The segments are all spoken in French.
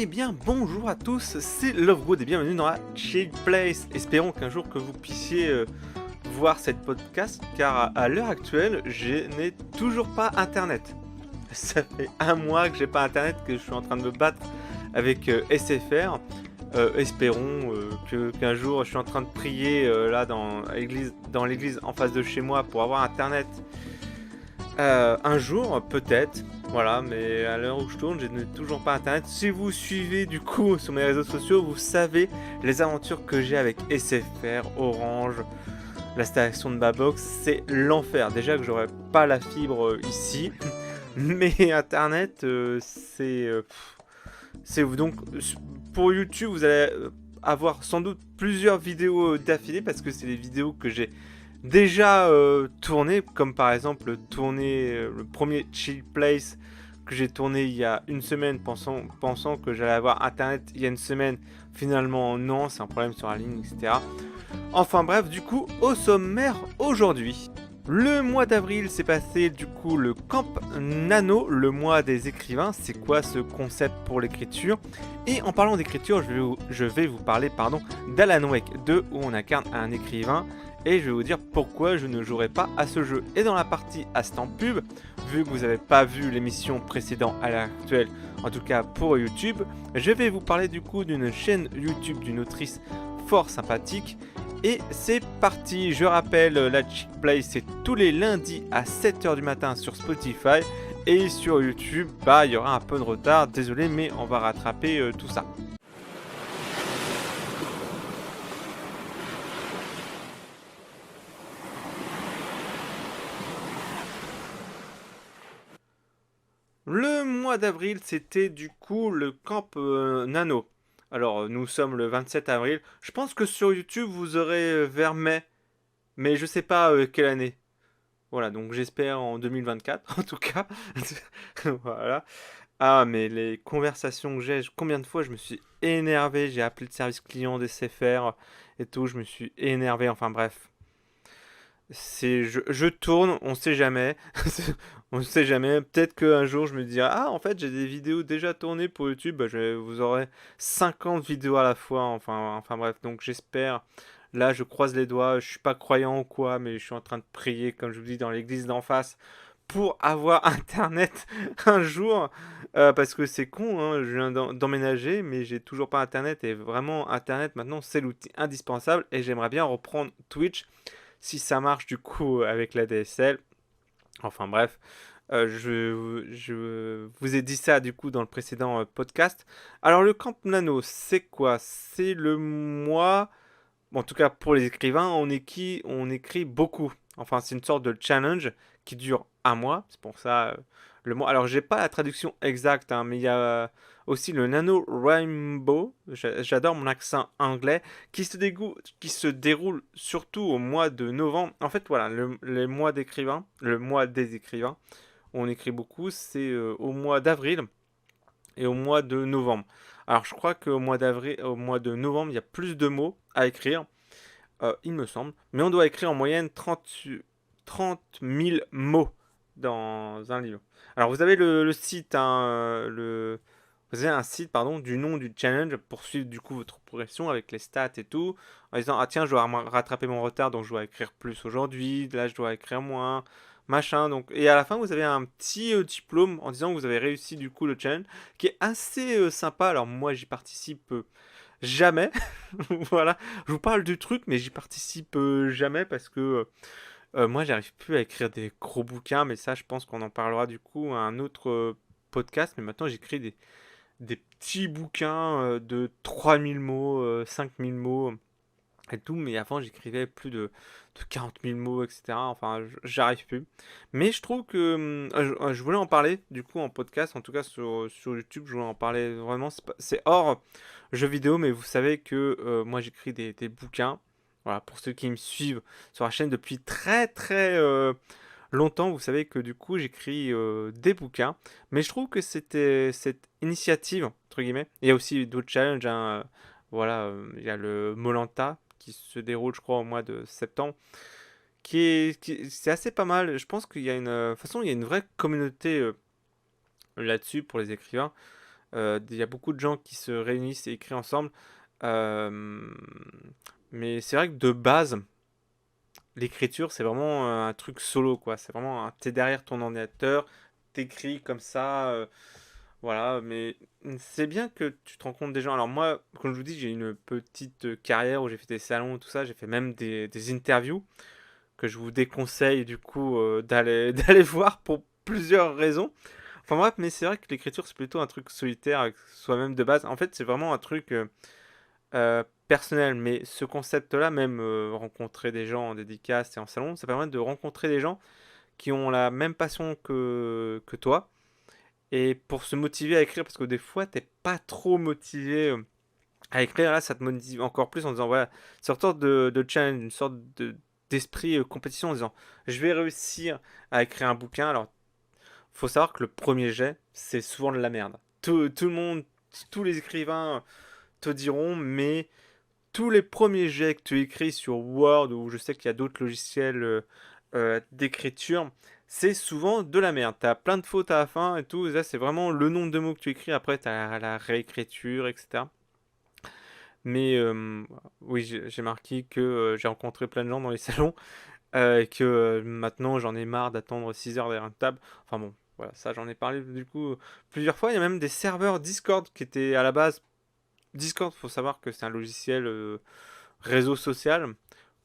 Eh bien, bonjour à tous, c'est Lovegood et bienvenue dans la Chill Place. Espérons qu'un jour que vous puissiez voir cette podcast, car à l'heure actuelle, je n'ai toujours pas internet. Ça fait un mois que j'ai pas internet, que je suis en train de me battre avec SFR. Espérons qu'un jour, je suis en train de prier là dans l'église en face de chez moi pour avoir internet. Un jour, peut-être. Voilà, mais à l'heure où je tourne, je n'ai toujours pas internet. Si vous suivez du coup sur mes réseaux sociaux, vous savez les aventures que j'ai avec SFR, Orange, l'installation de ma box, c'est l'enfer. Déjà que j'aurais pas la fibre ici, mais internet, c'est donc pour YouTube, vous allez avoir sans doute plusieurs vidéos d'affilée parce que c'est les vidéos que j'ai déjà tourné, comme par exemple tourner le premier Chill Place que j'ai tourné il y a une semaine, pensant que j'allais avoir internet il y a une semaine. Finalement non, c'est un problème sur la ligne, etc. Enfin bref, du coup, au sommaire aujourd'hui. Le mois d'avril s'est passé du coup le Camp Nano, le mois des écrivains. C'est quoi ce concept pour l'écriture? Et en parlant d'écriture, je vais vous parler d'Alan Wake 2 où on incarne un écrivain et je vais vous dire pourquoi je ne jouerai pas à ce jeu. Et dans la partie instant pub, vu que vous n'avez pas vu l'émission précédente à l'heure actuelle, en tout cas pour YouTube, je vais vous parler du coup d'une chaîne YouTube d'une autrice fort sympathique. Et c'est parti, je rappelle, la Chick Play c'est tous les lundis à 7h du matin sur Spotify. Et sur YouTube, il y aura un peu de retard, désolé, mais on va rattraper tout ça. Le mois d'avril, c'était du coup le camp Nano. Alors, nous sommes le 27 avril. Je pense que sur YouTube, vous aurez vers mai. Mais je sais pas quelle année. Voilà, donc j'espère en 2024, en tout cas. Voilà. Ah, mais les conversations que j'ai, combien de fois je me suis énervé, j'ai appelé le service client des CFR et tout, je me suis énervé, enfin bref. Je tourne, on sait jamais. On sait jamais. Peut-être qu'un jour je me dirai, ah, en fait, j'ai des vidéos déjà tournées pour YouTube. Vous aurez 50 vidéos à la fois. Enfin bref. Donc j'espère. Là, je croise les doigts. Je suis pas croyant ou quoi, mais je suis en train de prier, comme je vous dis, dans l'église d'en face pour avoir internet un jour. Parce que c'est con, hein, je viens d'emménager, mais j'ai toujours pas internet. Et vraiment, internet maintenant, c'est l'outil indispensable. Et j'aimerais bien reprendre Twitch si ça marche du coup avec la DSL. Enfin bref, je vous ai dit ça du coup dans le précédent podcast. Alors le Camp Nano, c'est quoi? C'est le mois, bon, en tout cas pour les écrivains, on écrit beaucoup. Enfin c'est une sorte de challenge qui dure un mois. C'est pour ça le mois. Alors j'ai pas la traduction exacte, hein, mais il y a aussi le Nano Rainbow. J'adore mon accent anglais qui se déroule surtout au mois de novembre. En fait voilà, le mois d'écrivains, le mois des écrivains, où on écrit beaucoup, c'est au mois d'avril et au mois de novembre. Alors je crois qu'au mois d'avril, au mois de novembre, il y a plus de mots à écrire, il me semble. Mais on doit écrire en moyenne 30 000 mots dans un livre. Alors vous avez le site, hein, vous avez un site pardon, du nom du challenge pour suivre du coup votre progression avec les stats et tout. En disant, ah tiens, je dois rattraper mon retard, donc je dois écrire plus aujourd'hui, là je dois écrire moins, machin. Donc, et à la fin, vous avez un petit diplôme en disant que vous avez réussi du coup le challenge, qui est assez sympa. Alors moi j'y participe jamais. Voilà, je vous parle du truc, mais j'y participe jamais parce que moi, j'arrive plus à écrire des gros bouquins, mais ça, je pense qu'on en parlera du coup à un autre podcast. Mais maintenant, j'écris des petits bouquins de 3000 mots, 5000 mots et tout. Mais avant, j'écrivais plus de 40 000 mots, etc. Enfin, j'arrive plus. Mais je trouve que je voulais en parler du coup en podcast, en tout cas sur YouTube, je voulais en parler vraiment. C'est hors jeux vidéo, mais vous savez que moi, j'écris des bouquins. Voilà, pour ceux qui me suivent sur la chaîne depuis très très longtemps, vous savez que du coup j'écris des bouquins, mais je trouve que c'était cette initiative, entre guillemets, il y a aussi d'autres challenges, hein, voilà, il y a le Molanta qui se déroule je crois au mois de septembre, c'est assez pas mal, je pense qu'il y a une, de toute façon il y a une vraie communauté là-dessus pour les écrivains, Il y a beaucoup de gens qui se réunissent et écrivent ensemble. Euh, mais c'est vrai que de base, l'écriture, c'est vraiment un truc solo, quoi. C'est vraiment, t'es derrière ton ordinateur, t'écris comme ça, voilà. Mais c'est bien que tu te rends compte des gens. Alors moi, comme je vous dis, j'ai une petite carrière où j'ai fait des salons, tout ça. J'ai fait même des interviews que je vous déconseille du coup d'aller d'aller voir pour plusieurs raisons. Enfin bref, mais c'est vrai que l'écriture c'est plutôt un truc solitaire avec soi-même de base. En fait, c'est vraiment un truc personnel. Mais ce concept-là, même rencontrer des gens en dédicace et en salon, ça permet de rencontrer des gens qui ont la même passion que toi. Et pour se motiver à écrire, parce que des fois, t'es pas trop motivé à écrire, là, ça te motive encore plus en disant, voilà, c'est une sorte de challenge, une sorte d'esprit compétition en disant, je vais réussir à écrire un bouquin. Alors, faut savoir que le premier jet, c'est souvent de la merde. Tout le monde, tous les écrivains te diront, mais tous les premiers jets que tu écris sur Word, ou je sais qu'il y a d'autres logiciels d'écriture, c'est souvent de la merde. T'as plein de fautes à la fin et tout. Et là, c'est vraiment le nombre de mots que tu écris. Après, t'as la réécriture, etc. Mais oui, j'ai marqué que j'ai rencontré plein de gens dans les salons et que maintenant j'en ai marre d'attendre 6 heures derrière une table. Enfin bon, voilà, ça j'en ai parlé du coup plusieurs fois. Il y a même des serveurs Discord qui étaient à la base. Discord, faut savoir que c'est un logiciel réseau social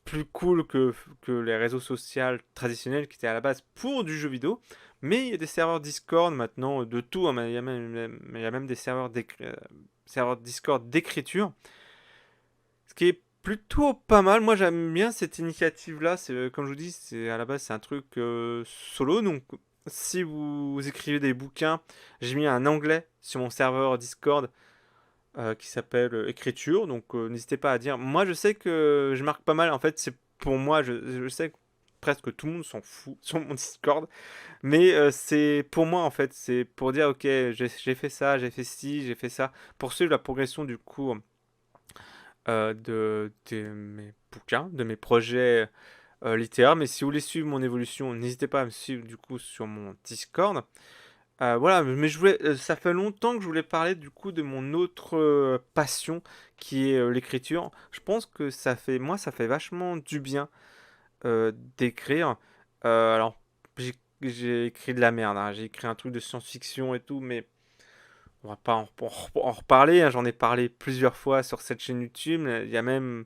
plus cool que les réseaux sociaux traditionnels qui étaient à la base pour du jeu vidéo. Mais il y a des serveurs Discord maintenant de tout, hein. Il y a même des serveurs Discord d'écriture. Ce qui est plutôt pas mal. Moi, j'aime bien cette initiative-là. C'est, comme je vous dis, c'est à la base, c'est un truc solo. Donc, si vous écrivez des bouquins, j'ai mis un anglais sur mon serveur Discord qui s'appelle Écriture. Donc, n'hésitez pas à dire. Moi, je sais que je marque pas mal. En fait, c'est pour moi. Je sais que presque tout le monde s'en fout sur mon Discord. Mais c'est pour moi, en fait. C'est pour dire, ok, j'ai fait ça, j'ai fait ci, j'ai fait ça. Pour suivre la progression du coup de mes bouquins, de mes projets littéraires. Mais si vous voulez suivre mon évolution, n'hésitez pas à me suivre du coup sur mon Discord. Voilà, mais ça fait longtemps que je voulais parler du coup de mon autre passion qui est l'écriture. Je pense que moi, ça fait vachement du bien d'écrire. Alors, j'ai écrit de la merde, hein. J'ai écrit un truc de science-fiction et tout, mais on va pas en reparler, hein. J'en ai parlé plusieurs fois sur cette chaîne YouTube. Il y a même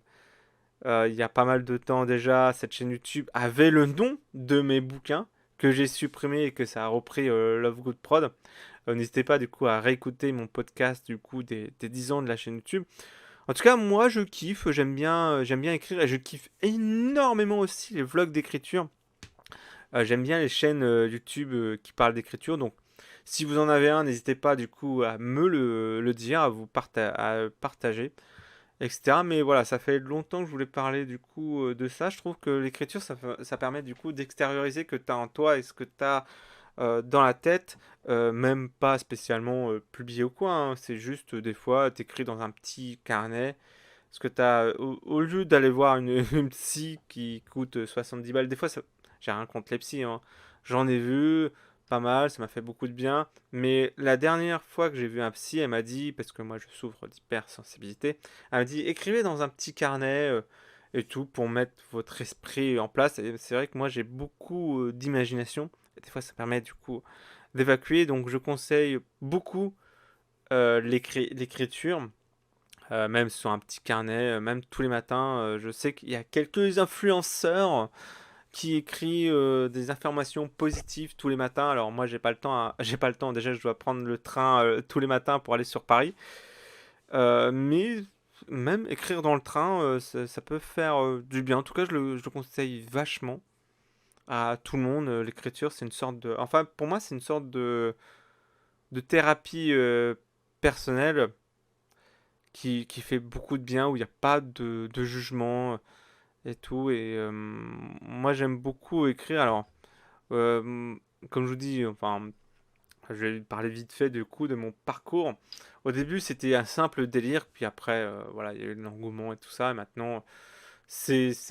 il y a pas mal de temps déjà, cette chaîne YouTube avait le nom de mes bouquins que j'ai supprimé et que ça a repris Love Good Prod. N'hésitez pas du coup à réécouter mon podcast du coup des 10 ans de la chaîne YouTube. En tout cas, moi je kiffe, j'aime bien écrire et je kiffe énormément aussi les vlogs d'écriture. J'aime bien les chaînes YouTube qui parlent d'écriture. Donc si vous en avez un, n'hésitez pas du coup à me le dire, à partager, etc. Mais voilà, ça fait longtemps que je voulais parler du coup de ça. Je trouve que l'écriture, ça permet du coup d'extérioriser que tu as en toi et ce que tu as dans la tête, même pas spécialement publié ou quoi, hein. C'est juste des fois, tu écris dans un petit carnet. Parce que au lieu d'aller voir une psy qui coûte 70 balles, des fois, j'ai rien contre les psys, hein. J'en ai vu pas mal, ça m'a fait beaucoup de bien. Mais la dernière fois que j'ai vu un psy, elle m'a dit, parce que moi je souffre d'hypersensibilité, elle m'a dit écrivez dans un petit carnet et tout pour mettre votre esprit en place. Et c'est vrai que moi j'ai beaucoup d'imagination. Et des fois ça permet du coup d'évacuer. Donc je conseille beaucoup l'écriture. Même sur un petit carnet, même tous les matins, je sais qu'il y a quelques influenceurs qui écrivent des informations positives tous les matins. Alors moi, j'ai pas le temps, j'ai pas le temps. Déjà, je dois prendre le train tous les matins pour aller sur Paris. Mais même écrire dans le train, ça peut faire du bien. En tout cas, je le conseille vachement à tout le monde. L'écriture, c'est une sorte de, enfin, pour moi, c'est une sorte de thérapie personnelle qui fait beaucoup de bien, où il n'y a pas de jugement et tout. Et moi, j'aime beaucoup écrire. Alors, euh, comme je vous dis, enfin, je vais parler vite fait du coup de mon parcours. Au début, c'était un simple délire, puis après, voilà, il y a eu l'engouement et tout ça. Et maintenant,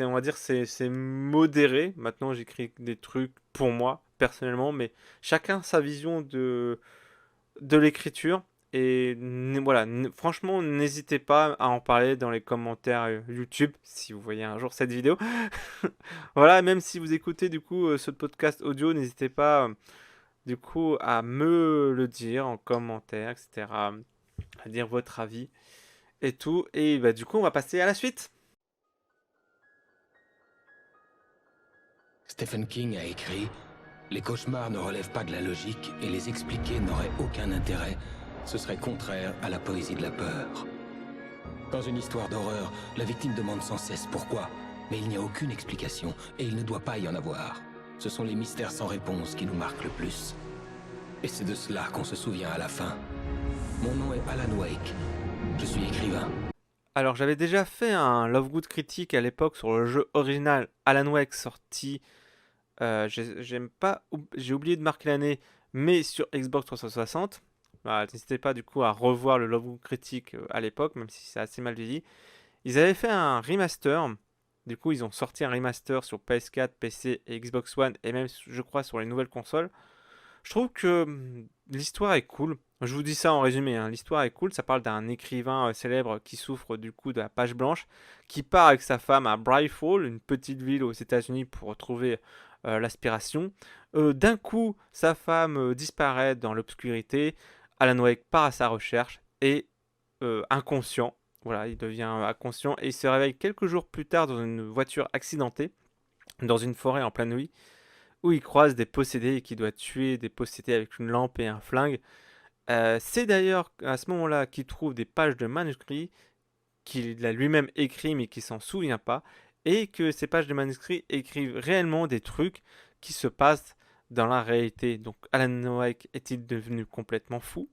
on va dire, c'est modéré. Maintenant, j'écris des trucs pour moi, personnellement, mais chacun sa vision de l'écriture. Et voilà, franchement, n'hésitez pas à en parler dans les commentaires YouTube si vous voyez un jour cette vidéo. Voilà, même si vous écoutez du coup ce podcast audio, n'hésitez pas du coup à me le dire en commentaire, etc. À dire votre avis et tout. Et bah, du coup, on va passer à la suite. Stephen King a écrit « Les cauchemars ne relèvent pas de la logique et les expliquer n'aurait aucun intérêt. Ce serait contraire à la poésie de la peur. » Dans une histoire d'horreur, la victime demande sans cesse pourquoi, mais il n'y a aucune explication et il ne doit pas y en avoir. Ce sont les mystères sans réponse qui nous marquent le plus. Et c'est de cela qu'on se souvient à la fin. Mon nom est Alan Wake. Je suis écrivain. Alors, j'avais déjà fait un Lovegood critique à l'époque sur le jeu original Alan Wake sorti. J'ai oublié de marquer l'année, mais sur Xbox 360. Voilà, n'hésitez pas du coup à revoir le Lovegood critique à l'époque, même si c'est assez mal vieilli. Ils avaient fait un remaster. Du coup, ils ont sorti un remaster sur PS4, PC et Xbox One, et même, je crois, sur les nouvelles consoles. Je trouve que l'histoire est cool. Je vous dis ça en résumé, hein. L'histoire est cool. Ça parle d'un écrivain célèbre qui souffre du coup de la page blanche, qui part avec sa femme à Bright Falls, une petite ville aux États-Unis, pour retrouver l'aspiration. D'un coup, sa femme disparaît dans l'obscurité. Alan Wake part à sa recherche et inconscient. Voilà, il devient inconscient et il se réveille quelques jours plus tard dans une voiture accidentée, dans une forêt en pleine nuit, où il croise des possédés et qui doit tuer des possédés avec une lampe et un flingue. C'est d'ailleurs à ce moment-là qu'il trouve des pages de manuscrits qu'il a lui-même écrit mais qui s'en souvient pas, et que ces pages de manuscrits écrivent réellement des trucs qui se passent dans la réalité. Donc Alan Wake est-il devenu complètement fou?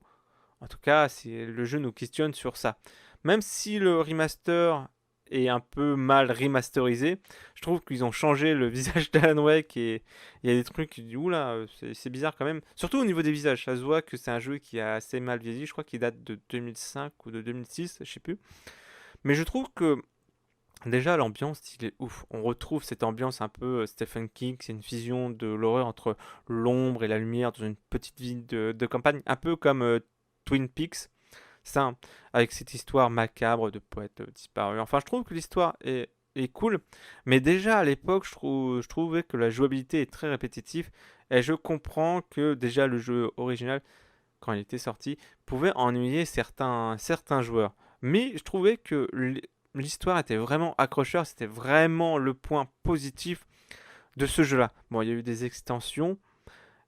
En tout cas, le jeu nous questionne sur ça. Même si le remaster est un peu mal remasterisé, je trouve qu'ils ont changé le visage d'Alan Wake et il y a des trucs qui disent oula, c'est bizarre quand même. Surtout au niveau des visages, ça se voit que c'est un jeu qui a assez mal vieilli. Je crois qu'il date de 2005 ou de 2006, je sais plus. Mais je trouve que déjà l'ambiance, il est ouf. On retrouve cette ambiance un peu Stephen King, c'est une fusion de l'horreur entre l'ombre et la lumière dans une petite ville de campagne, un peu comme Twin Peaks. Ça, hein, avec cette histoire macabre de poètes disparus. Enfin, je trouve que l'histoire est cool, mais déjà à l'époque, je trouvais que la jouabilité est très répétitive, et je comprends que déjà le jeu original, quand il était sorti, pouvait ennuyer certains joueurs. Mais je trouvais que l'histoire était vraiment accrocheur, c'était vraiment le point positif de ce jeu-là. Bon, il y a eu des extensions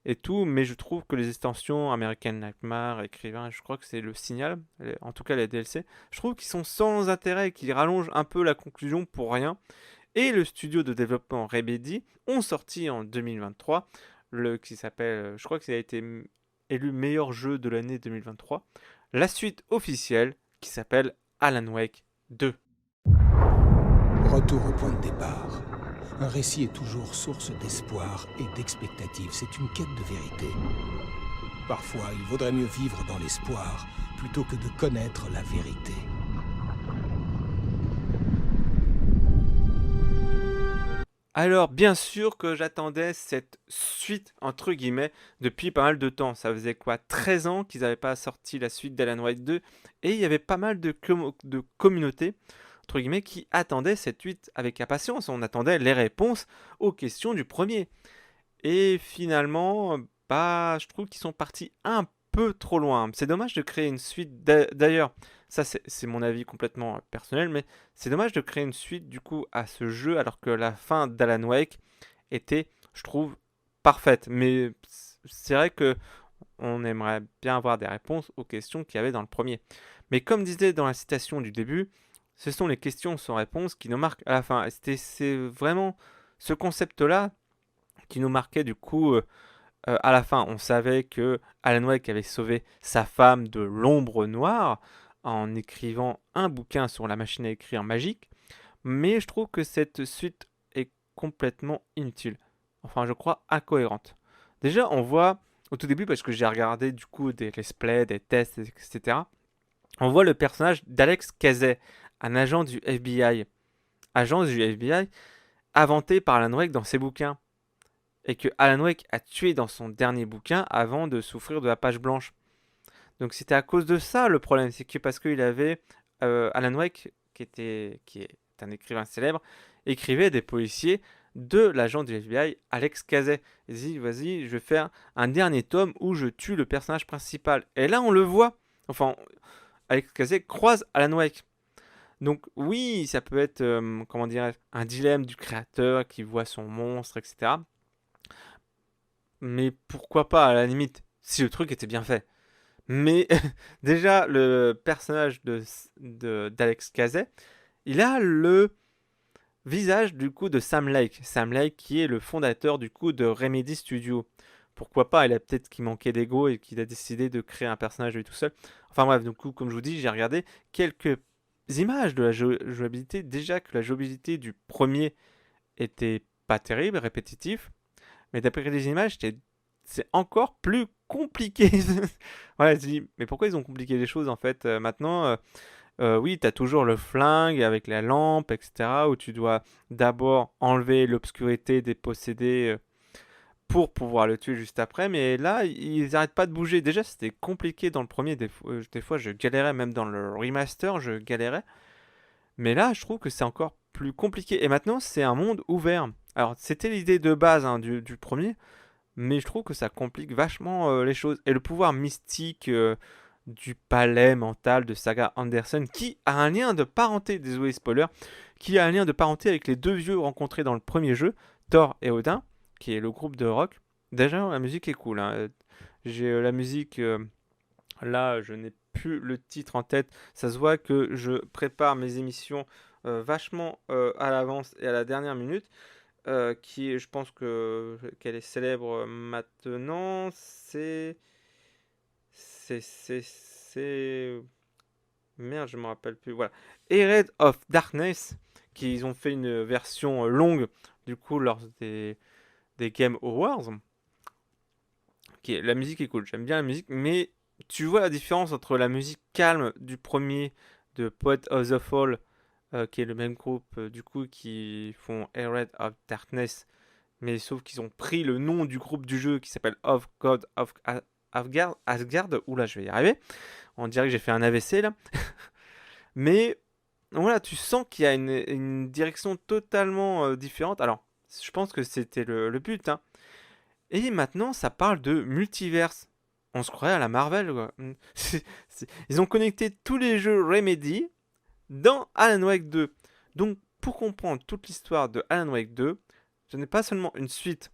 et tout, mais je trouve que les extensions American Nightmare, Écrivain, je crois que c'est le Signal, en tout cas les DLC, je trouve qu'ils sont sans intérêt et qu'ils rallongent un peu la conclusion pour rien. Et le studio de développement Remedy ont sorti en 2023, qui s'appelle, je crois qu'il a été élu meilleur jeu de l'année 2023, la suite officielle qui s'appelle Alan Wake 2. Retour au point de départ. Un récit est toujours source d'espoir et d'expectative. C'est une quête de vérité. Parfois, il vaudrait mieux vivre dans l'espoir plutôt que de connaître la vérité. Alors, bien sûr que j'attendais cette suite, entre guillemets, depuis pas mal de temps. Ça faisait quoi, 13 ans qu'ils n'avaient pas sorti la suite d'Alan Wake 2, et il y avait pas mal de communautés, entre guillemets, qui attendaient cette suite avec impatience. On attendait les réponses aux questions du premier. Et finalement, bah, je trouve qu'ils sont partis un peu trop loin. C'est dommage de créer une suite. D'ailleurs, ça c'est mon avis complètement personnel, mais c'est dommage de créer une suite du coup à ce jeu alors que la fin d'Alan Wake était, je trouve, parfaite. Mais c'est vrai que on aimerait bien avoir des réponses aux questions qu'il y avait dans le premier. Mais comme disait dans la citation du début, ce sont les questions sans réponse qui nous marquent à la fin. Et c'est vraiment ce concept-là qui nous marquait du coup à la fin. On savait que Alan Wake avait sauvé sa femme de l'ombre noire en écrivant un bouquin sur la machine à écrire magique, mais je trouve que cette suite est complètement inutile. Enfin, je crois incohérente. Déjà, on voit au tout début, parce que j'ai regardé du coup des let's play, des tests, etc. On voit le personnage d'Alex Kazay, un agent du FBI. Agent du FBI inventé par Alan Wake dans ses bouquins, et que Alan Wake a tué dans son dernier bouquin avant de souffrir de la page blanche. Donc c'était à cause de ça le problème, c'est que parce qu'il avait Alan Wake, qui est un écrivain célèbre, écrivait des policiers de l'agent du FBI, Alex Kazay. Il dit, vas-y, je vais faire un dernier tome où je tue le personnage principal. Et là, on le voit. Enfin, Alex Kazay croise Alan Wake. Donc oui, ça peut être, comment dirais-je, un dilemme du créateur qui voit son monstre, etc. Mais pourquoi pas, à la limite, si le truc était bien fait. Mais déjà, le personnage d'Alex Kazay, il a le visage du coup de Sam Lake. Sam Lake qui est le fondateur du coup de Remedy Studio. Pourquoi pas, il a peut-être qu'il manquait d'ego et qu'il a décidé de créer un personnage lui tout seul. Enfin bref, du coup, comme je vous dis, j'ai regardé quelques images de la jouabilité. Déjà que la jouabilité du premier était pas terrible, répétitif. Mais d'après les images, c'est encore plus compliqué. Voilà, je dis, mais pourquoi ils ont compliqué les choses en fait maintenant oui, tu as toujours le flingue avec la lampe, etc. Où tu dois d'abord enlever l'obscurité des possédés pour pouvoir le tuer juste après. Mais là, ils n'arrêtent pas de bouger. Déjà, c'était compliqué dans le premier. Des fois, je galérais, même dans le remaster, je galérais. Mais là, je trouve que c'est encore plus compliqué. Et maintenant, c'est un monde ouvert. Alors, c'était l'idée de base du premier. Mais je trouve que ça complique vachement les choses. Et le pouvoir mystique du palais mental de Saga Anderson, qui a un lien de parenté, désolé spoiler, qui a un lien de parenté avec les deux vieux rencontrés dans le premier jeu, Thor et Odin, qui est le groupe de rock. Déjà, la musique est cool. Hein. J'ai la musique, là, je n'ai plus le titre en tête. Ça se voit que je prépare mes émissions vachement à l'avance et à la dernière minute. Je pense qu'elle est célèbre maintenant. C'est, merde, je me rappelle plus. Voilà, Hered of Darkness, qu'ils ont fait une version longue, du coup, lors des Game Awards. La musique est cool, j'aime bien la musique, mais tu vois la différence entre la musique calme du premier de Poet of the Fall, qui est le même groupe, du coup, qui font Hered of Darkness, mais sauf qu'ils ont pris le nom du groupe du jeu qui s'appelle Of God of Asgard. Oula, je vais y arriver. On dirait que j'ai fait un AVC là. Mais voilà, tu sens qu'il y a une direction totalement différente. Alors, je pense que c'était le but. Hein. Et maintenant, ça parle de multiverse. On se croirait à la Marvel. Quoi. Ils ont connecté tous les jeux Remedy dans Alan Wake 2. Donc, pour comprendre toute l'histoire de Alan Wake 2, ce n'est pas seulement une suite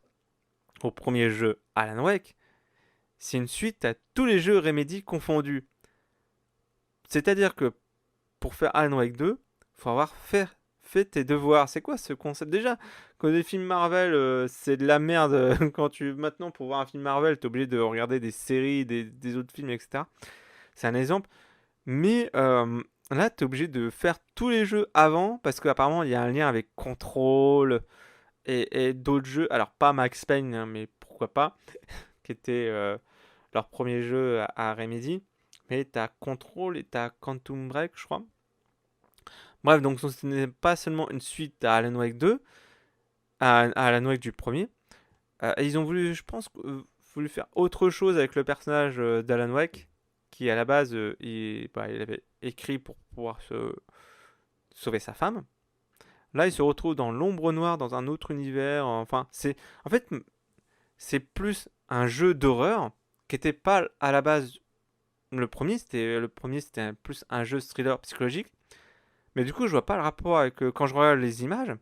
au premier jeu Alan Wake, c'est une suite à tous les jeux Remedy confondus. C'est-à-dire que pour faire Alan Wake 2, il faut avoir fait tes devoirs. C'est quoi ce concept déjà? Quand des films Marvel, c'est de la merde. Maintenant, pour voir un film Marvel, t'es obligé de regarder des séries, des autres films, etc. C'est un exemple. Mais là, t'es obligé de faire tous les jeux avant, parce qu'apparemment, il y a un lien avec Control et d'autres jeux. Alors, pas Max Payne, hein, mais pourquoi pas, qui était leur premier jeu à Remedy. Mais t'as Control et t'as Quantum Break, je crois. Bref, donc ce n'est pas seulement une suite à Alan Wake 2, à Alan Wake du premier. Et ils ont voulu, je pense, voulu faire autre chose avec le personnage d'Alan Wake, qui à la base, il avait écrit pour pouvoir sauver sa femme. Là, il se retrouve dans l'ombre noire, dans un autre univers. Enfin, en fait, c'est plus un jeu d'horreur qui n'était pas à la base le premier. C'était plus un jeu thriller psychologique. Mais du coup, je vois pas le rapport avec quand je regarde les images.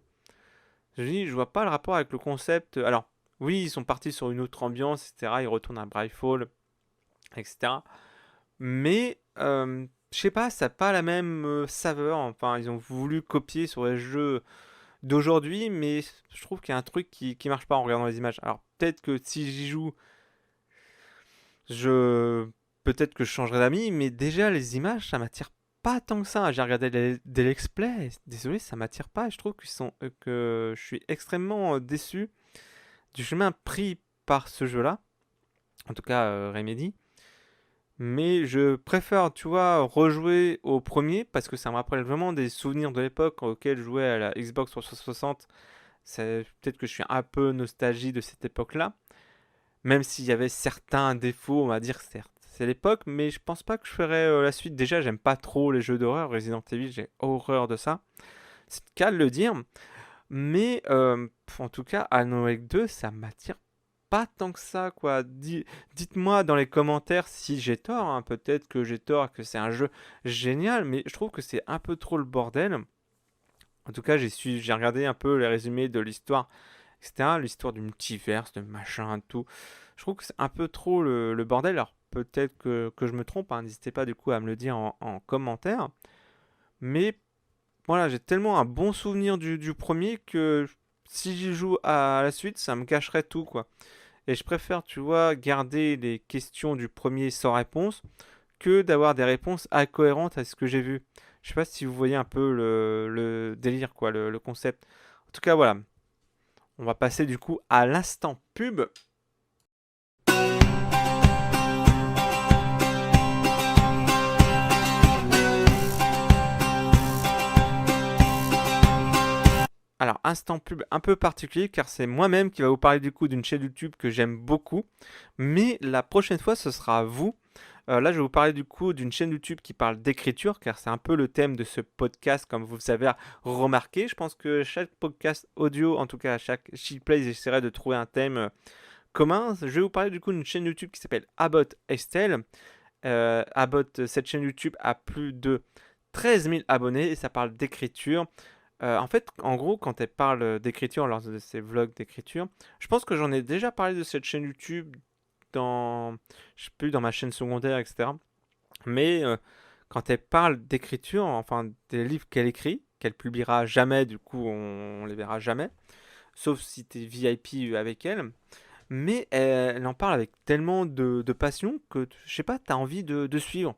Je vois pas le rapport avec le concept. Alors, oui, ils sont partis sur une autre ambiance, etc. Ils retournent à Brightfall, etc. Mais je sais pas, ça n'a pas la même saveur. Enfin, ils ont voulu copier sur les jeux d'aujourd'hui, mais je trouve qu'il y a un truc qui marche pas en regardant les images. Alors, peut-être que si j'y joue, je peut-être que je changerai d'amis, mais déjà les images, ça m'attire pas tant que ça. J'ai regardé des let's play, désolé, ça m'attire pas. Je trouve que je suis extrêmement déçu du chemin pris par ce jeu-là, en tout cas Remedy. Mais je préfère, tu vois, rejouer au premier parce que ça me rappelle vraiment des souvenirs de l'époque auxquels je jouais à la Xbox 360. Peut-être que je suis un peu nostalgie de cette époque-là, même s'il y avait certains défauts, on va dire c'est l'époque, mais je pense pas que je ferai la suite. Déjà, j'aime pas trop les jeux d'horreur. Resident Evil, j'ai horreur de ça. C'est le cas de le dire. Mais en tout cas, Alan Wake 2, ça m'attire pas tant que ça, quoi. Dites-moi dans les commentaires si j'ai tort, hein. Peut-être que j'ai tort, que c'est un jeu génial, mais je trouve que c'est un peu trop le bordel. En tout cas, j'ai regardé un peu les résumés de l'histoire, etc. L'histoire du multiverse, de machin, tout. Je trouve que c'est un peu trop le bordel. Alors peut-être que je me trompe, hein. N'hésitez pas du coup à me le dire en commentaire. Mais voilà, j'ai tellement un bon souvenir du premier que si j'y joue à la suite, ça me gâcherait tout, quoi. Et je préfère, tu vois, garder les questions du premier sans réponse que d'avoir des réponses incohérentes à ce que j'ai vu. Je sais pas si vous voyez un peu le délire, quoi, le concept. En tout cas, voilà. On va passer du coup à l'instant pub. Alors, instant pub un peu particulier car c'est moi-même qui va vous parler du coup d'une chaîne YouTube que j'aime beaucoup. Mais la prochaine fois, ce sera à vous. Là, je vais vous parler du coup d'une chaîne YouTube qui parle d'écriture car c'est un peu le thème de ce podcast, comme vous savez remarqué. Je pense que chaque podcast audio, en tout cas à chaque Shitplace, j'essaierai de trouver un thème commun. Je vais vous parler du coup d'une chaîne YouTube qui s'appelle Abbott Estelle. Abbott, cette chaîne YouTube a plus de 13 000 abonnés et ça parle d'écriture. En fait, en gros, quand elle parle d'écriture lors de ses vlogs d'écriture, je pense que j'en ai déjà parlé de cette chaîne YouTube dans, je sais plus, dans ma chaîne secondaire, etc. Mais quand elle parle d'écriture, enfin des livres qu'elle écrit, qu'elle publiera jamais, du coup on les verra jamais, sauf si tu es VIP avec elle. Mais elle en parle avec tellement de passion que, je sais pas, tu as envie de suivre.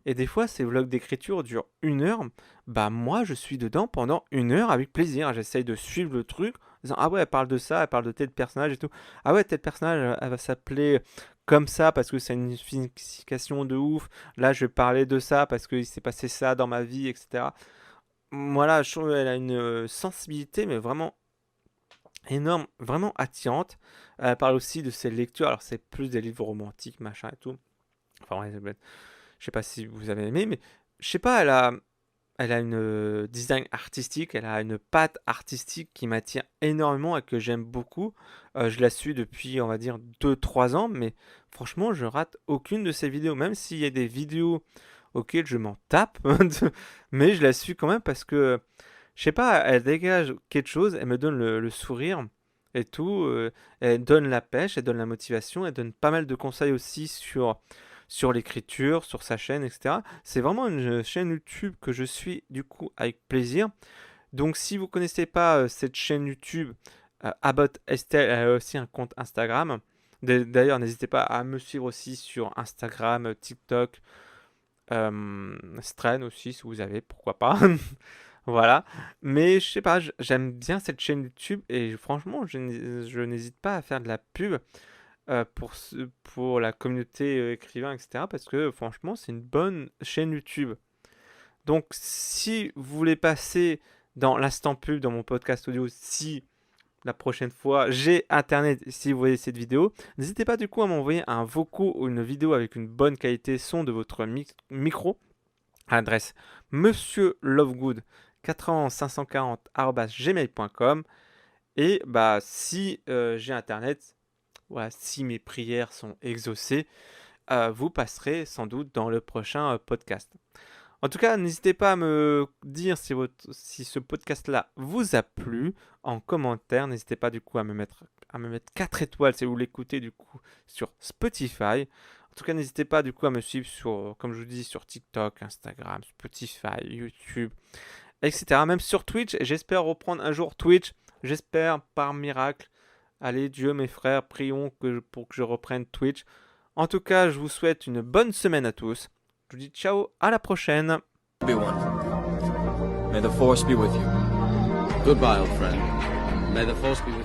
Et des fois, ces vlogs d'écriture durent 1 heure. Bah, moi, je suis dedans pendant 1 heure avec plaisir. J'essaye de suivre le truc. En disant, ah ouais, elle parle de ça, elle parle de tel personnage et tout. Ah ouais, tel personnage, elle va s'appeler comme ça parce que c'est une signification de ouf. Là, je vais parler de ça parce qu'il s'est passé ça dans ma vie, etc. Voilà, je trouve qu'elle a une sensibilité, mais vraiment énorme, vraiment attirante. Elle parle aussi de ses lectures. Alors, c'est plus des livres romantiques, machin et tout. Enfin, ouais, je sais pas si vous avez aimé, mais je sais pas, elle a une design artistique, elle a une patte artistique qui m'attire énormément et que j'aime beaucoup. Je la suis depuis, on va dire, 2-3 ans, mais franchement, je rate aucune de ses vidéos, même s'il y a des vidéos auxquelles je m'en tape, mais je la suis quand même parce que, je sais pas, elle dégage quelque chose, elle me donne le sourire et tout, elle donne la pêche, elle donne la motivation, elle donne pas mal de conseils aussi sur l'écriture, sur sa chaîne, etc. C'est vraiment une chaîne YouTube que je suis du coup avec plaisir. Donc si vous ne connaissez pas cette chaîne YouTube, Abbott Estelle, elle a aussi un compte Instagram. D'ailleurs, n'hésitez pas à me suivre aussi sur Instagram, TikTok, Stren aussi si vous avez, pourquoi pas. Voilà. Mais je sais pas, j'aime bien cette chaîne YouTube et franchement, je n'hésite pas à faire de la pub pour la communauté écrivain, etc. Parce que franchement, c'est une bonne chaîne YouTube. Donc, si vous voulez passer dans l'instant pub, dans mon podcast audio, si la prochaine fois j'ai internet, si vous voyez cette vidéo, n'hésitez pas du coup à m'envoyer un vocaux ou une vidéo avec une bonne qualité son de votre micro à l'adresse Monsieur Lovegood 80540@gmail.com. Et bah si j'ai internet, voilà, si mes prières sont exaucées, vous passerez sans doute dans le prochain podcast. En tout cas, n'hésitez pas à me dire si ce podcast-là vous a plu en commentaire. N'hésitez pas du coup à me mettre 4 étoiles si vous l'écoutez du coup sur Spotify. En tout cas, n'hésitez pas du coup à me suivre sur, comme je vous dis, sur TikTok, Instagram, Spotify, YouTube, etc. Même sur Twitch. J'espère reprendre un jour Twitch. J'espère par miracle. Allez, Dieu, mes frères, prions pour que je reprenne Twitch. En tout cas, je vous souhaite une bonne semaine à tous. Je vous dis ciao, à la prochaine. Everyone, may the force be with you. Goodbye, old friend. May the force be with you.